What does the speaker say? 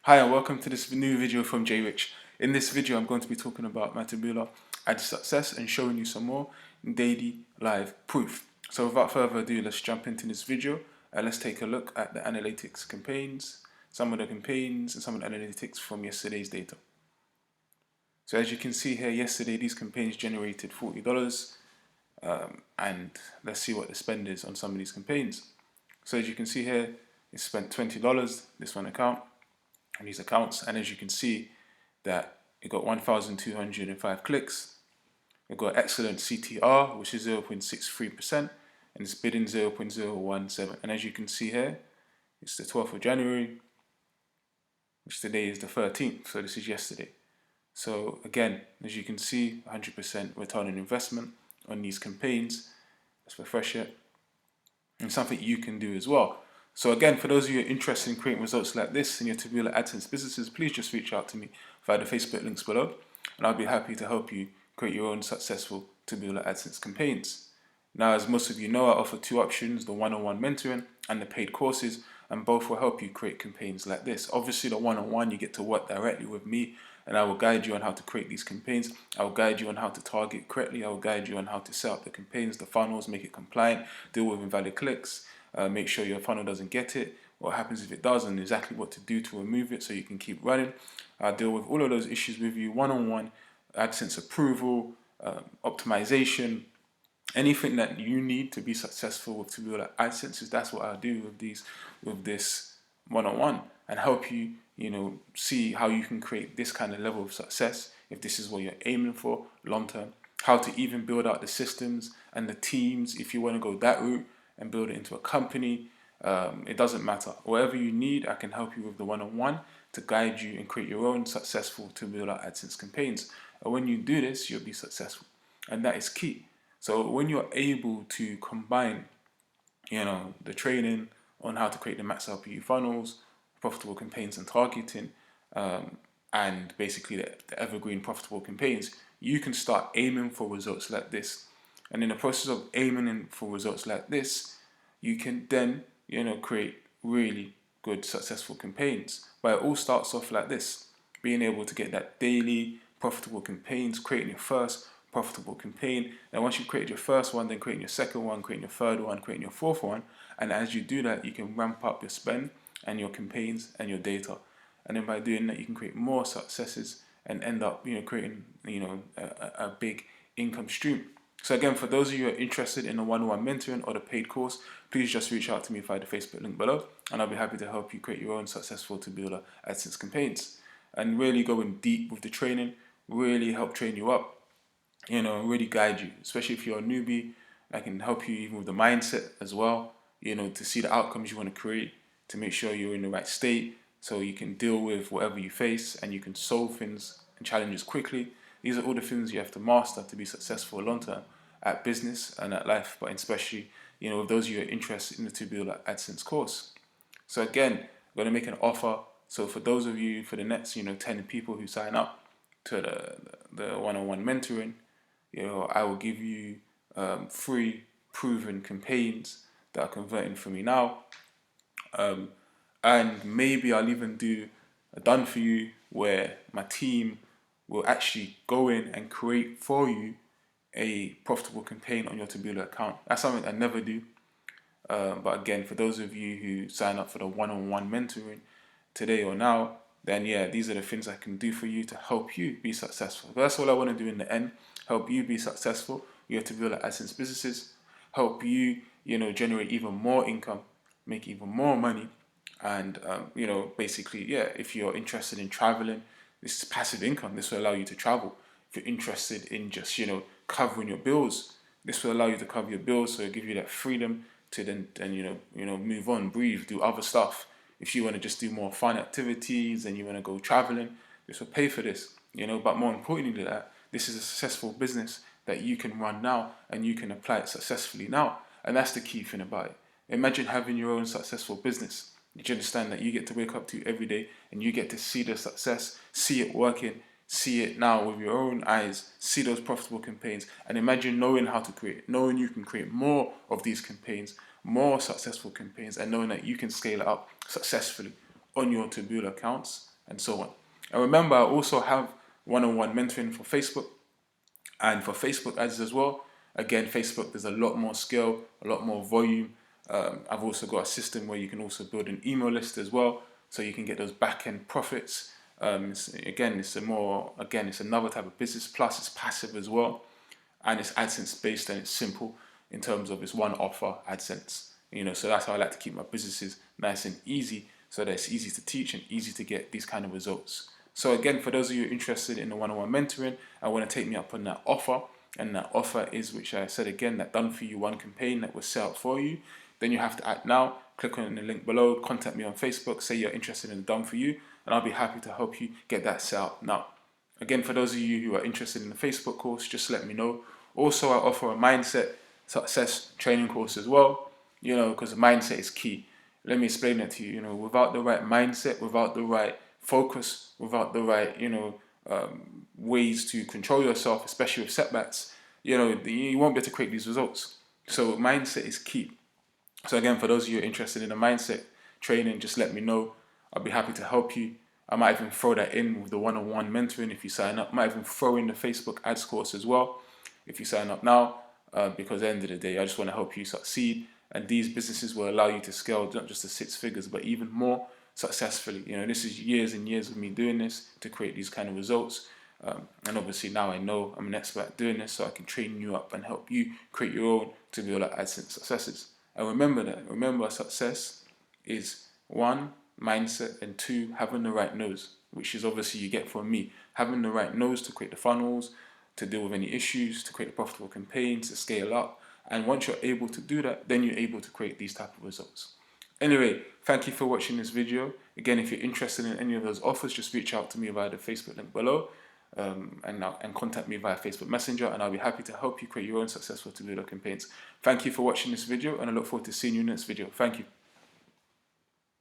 Hi and welcome to this new video from Jrich. In this video I'm going to be talking about my Taboola ad success and showing you some more daily live proof. So without further ado, let's jump into this video and let's take a look at the analytics campaigns, some of the campaigns and some of the analytics from yesterday's data. So as you can see here, yesterday these campaigns generated $40 and let's see what the spend is on some of these campaigns. So as you can see here, it spent $20, this one account, and these accounts, and as you can see that it got 1,205 clicks. It got excellent CTR, which is 0.63%, and it's bidding 0.017. And as you can see here, it's the 12th of January, which today is the 13th, so this is yesterday. So again, as you can see, 100% return on investment on these campaigns. Let's refresh it. And something you can do as well. So again, for those of you who are interested in creating results like this in your Taboola AdSense businesses, please just reach out to me via the Facebook links below, and I'll be happy to help you create your own successful Taboola AdSense campaigns. Now, as most of you know, I offer two options, the one-on-one mentoring and the paid courses, and both will help you create campaigns like this. Obviously, the one-on-one, you get to work directly with me, and I will guide you on how to create these campaigns. I will guide you on how to target correctly. I will guide you on how to set up the campaigns, the funnels, make it compliant, deal with invalid clicks, make sure your funnel doesn't get it, what happens if it does, and exactly what to do to remove it so you can keep running. I'll deal with all of those issues with you one-on-one, AdSense approval, optimization, anything that you need to be successful with Taboola AdSense. That's what I'll do with this one-on-one, and help you, see how you can create this kind of level of success if this is what you're aiming for long term. How to even build out the systems and the teams if you want to go that route and build it into a company. It doesn't matter. Whatever you need, I can help you with the one-on-one to guide you and create your own successful Taboola AdSense campaigns. And when you do this, you'll be successful, and that is key. So when you're able to combine, the training on how to create the max RPU funnels, profitable campaigns and targeting, and basically the evergreen profitable campaigns, you can start aiming for results like this. And in the process of aiming for results like this, you can then, create really good successful campaigns. But it all starts off like this, being able to get that daily profitable campaigns, creating your first profitable campaign. And once you've created your first one, then creating your second one, creating your third one, creating your fourth one. And as you do that, you can ramp up your spend and your campaigns and your data. And then by doing that, you can create more successes and end up, creating, a big income stream. So again, for those of you who are interested in the one-on-one mentoring or the paid course, please just reach out to me via the Facebook link below, and I'll be happy to help you create your own successful Taboola AdSense campaigns. And really going deep with the training, really help train you up, really guide you, especially if you're a newbie. I can help you even with the mindset as well, to see the outcomes you want to create, to make sure you're in the right state so you can deal with whatever you face and you can solve things and challenges quickly. These are all the things you have to master to be successful long term at business and at life, but especially, with those of you who are interested in the Taboola AdSense course. So again, I'm going to make an offer. So for those of you, for the next, 10 people who sign up to the one-on-one mentoring, I will give you free proven campaigns that are converting for me now. And maybe I'll even do a done for you where my team will actually go in and create for you a profitable campaign on your Taboola account. That's something I never do. But again, for those of you who sign up for the one-on-one mentoring today or now, then yeah, these are the things I can do for you to help you be successful. But that's all I want to do in the end, help you be successful with your Taboola AdSense businesses, help you, generate even more income, make even more money. And, basically, yeah, if you're interested in traveling, this is passive income. This will allow you to travel. If you're interested in just, covering your bills, this will allow you to cover your bills. So it'll give you that freedom to then move on, breathe, do other stuff. If you want to just do more fun activities and you want to go traveling, this will pay for this, But more importantly than that, this is a successful business that you can run now and you can apply it successfully now. And that's the key thing about it. Imagine having your own successful business. You understand that you get to wake up to every day and you get to see the success, see it working, see it now with your own eyes, see those profitable campaigns, and imagine knowing how to create, knowing you can create more of these campaigns, more successful campaigns, and knowing that you can scale it up successfully on your Taboola accounts and so on. And remember, I also have one-on-one mentoring for Facebook and for Facebook ads as well. Again, Facebook, there's a lot more scale, a lot more volume. I've also got a system where you can also build an email list as well, so you can get those back-end it's another type of business. Plus, it's passive as well, and it's AdSense based, and it's simple in terms of it's one offer AdSense. So that's how I like to keep my businesses nice and easy, so that it's easy to teach and easy to get these kind of results. So again, for those of you interested in the one-on-one mentoring, I want to take me up on that offer. And that offer is, which I said again, that done for you one campaign that was set up for you. Then you have to act now. Click on the link below, contact me on Facebook, say you're interested in the done for you, and I'll be happy to help you get that set up now. Again, for those of you who are interested in the Facebook course, just let me know. Also, I offer a mindset success training course as well, because mindset is key. Let me explain that to you. Without the right mindset, without the right focus, without the right, ways to control yourself, especially with setbacks, you won't be able to create these results. So mindset is key. So again, for those of you who are interested in the mindset training, just let me know. I'll be happy to help you. I might even throw that in with the one-on-one mentoring if you sign up. I might even throw in the Facebook ads course as well if you sign up now, because at the end of the day, I just want to help you succeed. And these businesses will allow you to scale not just to 6 figures, but even more successfully. This is years and years of me doing this to create these kind of results. And obviously now I know I'm an expert at doing this, so I can train you up and help you create your own Taboola AdSense successes. And remember success is 1, mindset, and 2, having the right nose, which is obviously you get from me. Having the right nose to create the funnels, to deal with any issues, to create profitable campaigns, to scale up. And once you're able to do that, then you're able to create these type of results. Anyway, thank you for watching this video. Again, if you're interested in any of those offers, just reach out to me via the Facebook link below, and contact me via Facebook Messenger, and I'll be happy to help you create your own successful Taboola campaigns. Thank you for watching this video, and I look forward to seeing you in the next video. Thank you.